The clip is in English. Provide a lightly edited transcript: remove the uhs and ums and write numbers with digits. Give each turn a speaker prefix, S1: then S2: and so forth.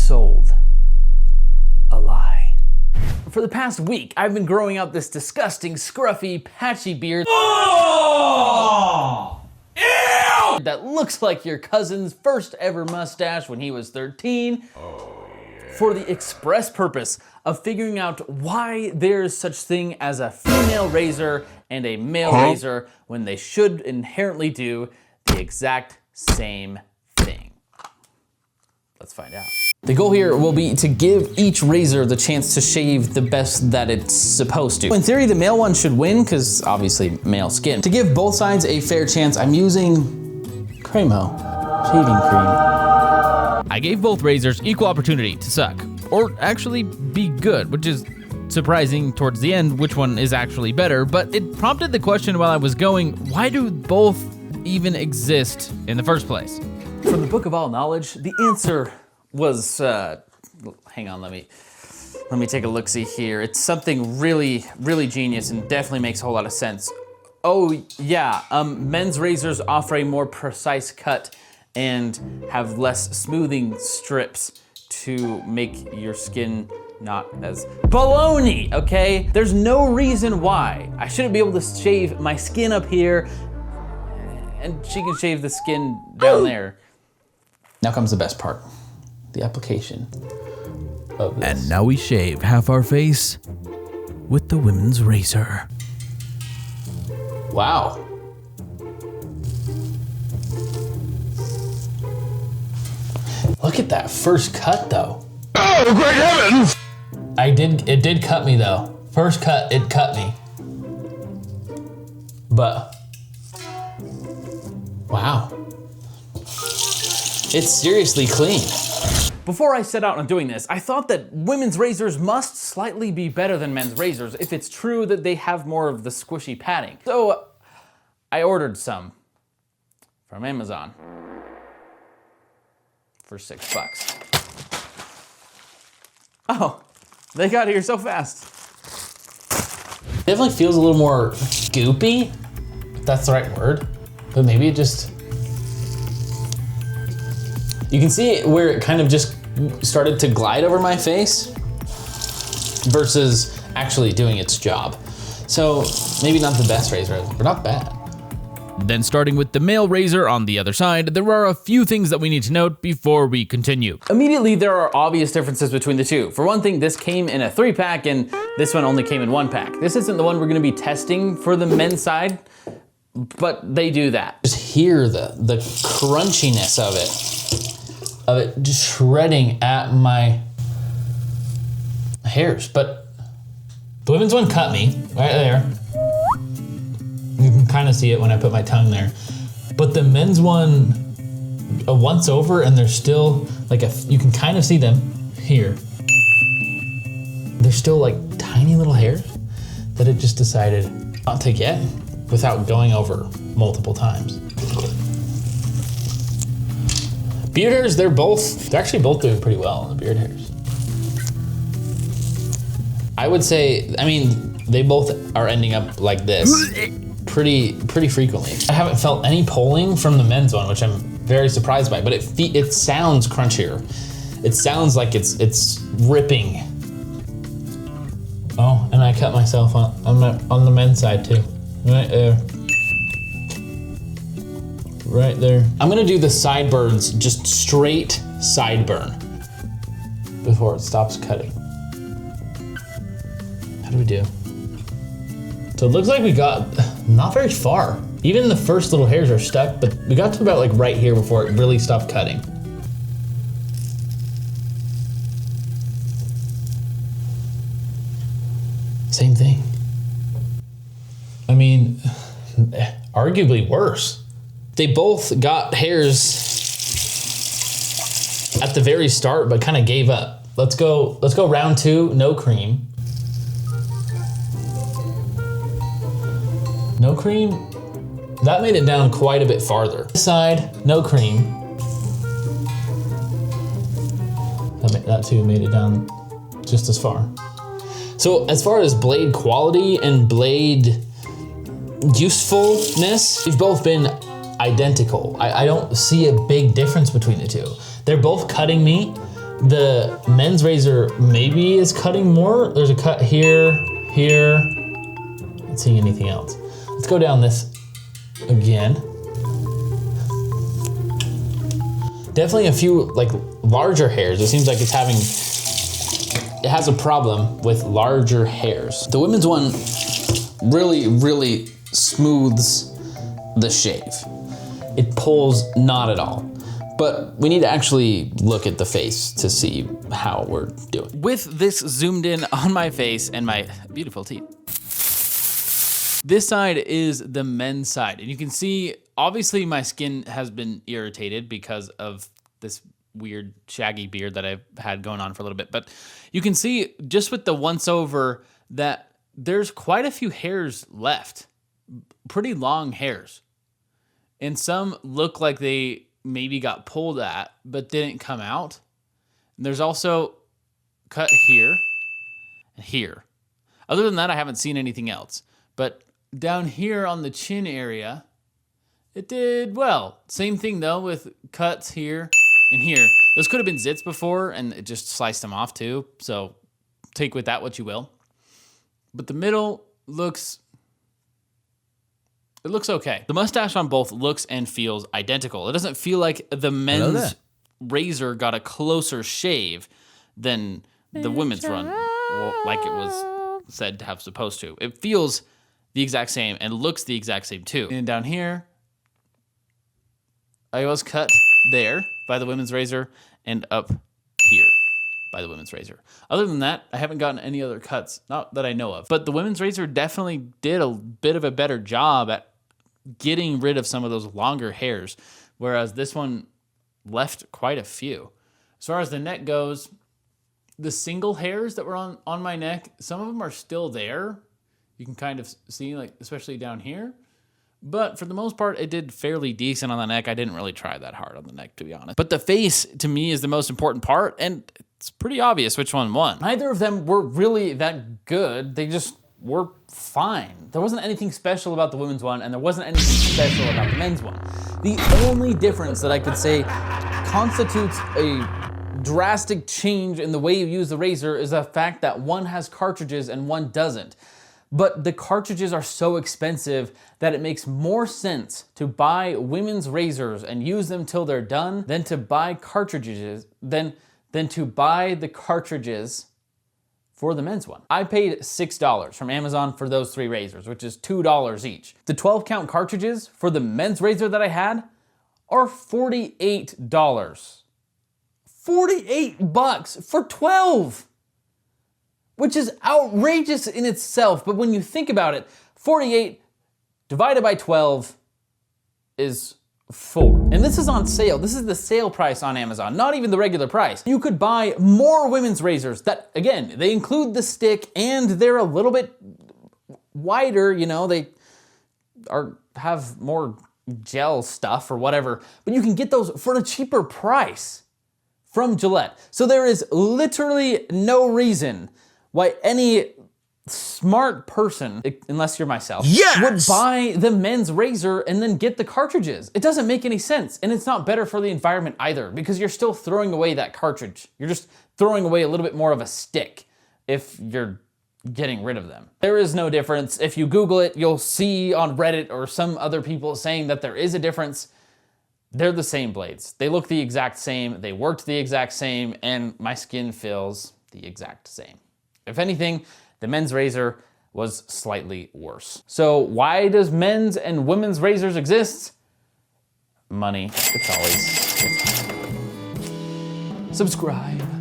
S1: sold a lie. For the past week, I've been growing out this disgusting, scruffy, patchy beard that looks like your cousin's first ever mustache when he was 13. For the express purpose of figuring out why there's such thing as a female razor and a male razor when they should inherently do the exact same thing. Let's find out. The goal here will be to give each razor the chance to shave the best that it's supposed to. In theory, the male one should win, because obviously male skin. To give both sides a fair chance, I'm using Cremo shaving cream.
S2: I gave both razors equal opportunity to suck, or actually be good, which is surprising towards the end which one is actually better, but it prompted the question while I was going, why do both even exist in the first place?
S1: From the Book of All Knowledge, the answer was, hang on, let me take a look-see here. It's something really, really genius and definitely makes a whole lot of sense. Oh yeah, men's razors offer a more precise cut and have less smoothing strips to make your skin not as baloney, okay? There's no reason why I shouldn't be able to shave my skin up here and she can shave the skin down there.
S3: Now comes the best part, the application of this.
S2: And now we shave half our face with the women's razor.
S3: Wow. Look at that first cut though.
S4: Oh, great heavens!
S3: It did cut me though. First cut, it cut me. But, wow. It's seriously clean.
S1: Before I set out on doing this, I thought that women's razors must slightly be better than men's razors if it's true that they have more of the squishy padding. So I ordered some from Amazon for $6. Oh, they got here so fast.
S3: Definitely feels a little more goopy, if that's the right word. But maybe it just, you can see where it kind of just started to glide over my face versus actually doing its job. So maybe not the best razor, but not bad.
S2: Then starting with the male razor on the other side, there are a few things that we need to note before we continue.
S1: Immediately, there are obvious differences between the two. For one thing, this came in a 3-pack and this one only came in 1-pack. This isn't the one we're gonna be testing for the men's side, but they do that.
S3: Just hear the crunchiness of it just shredding at my hairs. But the women's one cut me right there. You can kind of see it when I put my tongue there. But the men's one, once over and there's still like you can kind of see them here. There's still like tiny little hairs that it just decided not to get without going over multiple times. Beard hairs, they're actually both doing pretty well on the beard hairs. I would say, I mean, they both are ending up like this pretty frequently. I haven't felt any pulling from the men's one, which I'm very surprised by, but it sounds crunchier. It sounds like it's ripping. Oh, and I cut myself on the men's side too. Right there. Right there. I'm gonna do the sideburns, just straight sideburn before it stops cutting. How do we do? So it looks like we got not very far. Even the first little hairs are stuck, but we got to about like right here before it really stopped cutting. Same thing. I mean, arguably worse. They both got hairs at the very start, but kind of gave up. Let's go round 2, no cream. No cream, that made it down quite a bit farther. This side, no cream. That too made it down just as far. So as far as blade quality and blade usefulness, they've both been identical. I don't see a big difference between the two. They're both cutting me, The men's razor maybe is cutting more. There's a cut here, here. Not seeing anything else. Let's go down this again. Definitely a few like larger hairs. It seems like it has a problem with larger hairs. The women's one really smooths the shave. It pulls not at all. But we need to actually look at the face to see how we're doing.
S2: With this zoomed in on my face and my beautiful teeth. This side is the men's side. And you can see, obviously my skin has been irritated because of this weird shaggy beard that I've had going on for a little bit. But you can see just with the once over that there's quite a few hairs left. Pretty long hairs. And some look like they maybe got pulled at, but didn't come out. And there's also cut here and here. Other than that, I haven't seen anything else. But down here on the chin area, it did well. Same thing though with cuts here and here. Those could have been zits before and it just sliced them off too. So take with that what you will. But the middle looks okay. The mustache on both looks and feels identical. It doesn't feel like the men's razor got a closer shave than the women's run, like it was said to have supposed to. It feels the exact same and looks the exact same too. And down here, I was cut there by the women's razor and up here by the women's razor. Other than that, I haven't gotten any other cuts, not that I know of. But the women's razor definitely did a bit of a better job at getting rid of some of those longer hairs, whereas this one left quite a few. As far as the neck goes, the single hairs that were on my neck, some of them are still there. You can kind of see, like, especially down here. But for the most part, it did fairly decent on the neck. I didn't really try that hard on the neck, to be honest. But the face, to me, is the most important part, and it's pretty obvious which one won.
S1: Neither of them were really that good. They just were fine. There wasn't anything special about the women's one, and there wasn't anything special about the men's one. The only difference that I could say constitutes a drastic change in the way you use the razor is the fact that one has cartridges and one doesn't. But the cartridges are so expensive that it makes more sense to buy women's razors and use them till they're done than to buy cartridges, than to buy the cartridges for the men's one. I paid $6 from Amazon for those 3 razors, which is $2 each. The 12 count cartridges for the men's razor that I had are $48. 48 bucks for 12! Which is outrageous in itself, but when you think about it, 48 divided by 12 is 4. And this is on sale. This is the sale price on Amazon, not even the regular price. You could buy more women's razors that, again, they include the stick and they're a little bit wider, you know, they have more gel stuff or whatever, but you can get those for a cheaper price from Gillette. So there is literally no reason why any smart person, unless you're myself, would buy the men's razor and then get the cartridges. It doesn't make any sense, and it's not better for the environment either, because you're still throwing away that cartridge. You're just throwing away a little bit more of a stick if you're getting rid of them. There is no difference. If you Google it, you'll see on Reddit or some other people saying that there is a difference. They're the same blades. They look the exact same, they worked the exact same, and my skin feels the exact same. If anything, the men's razor was slightly worse. So why does men's and women's razors exist? Money. It's always. Subscribe.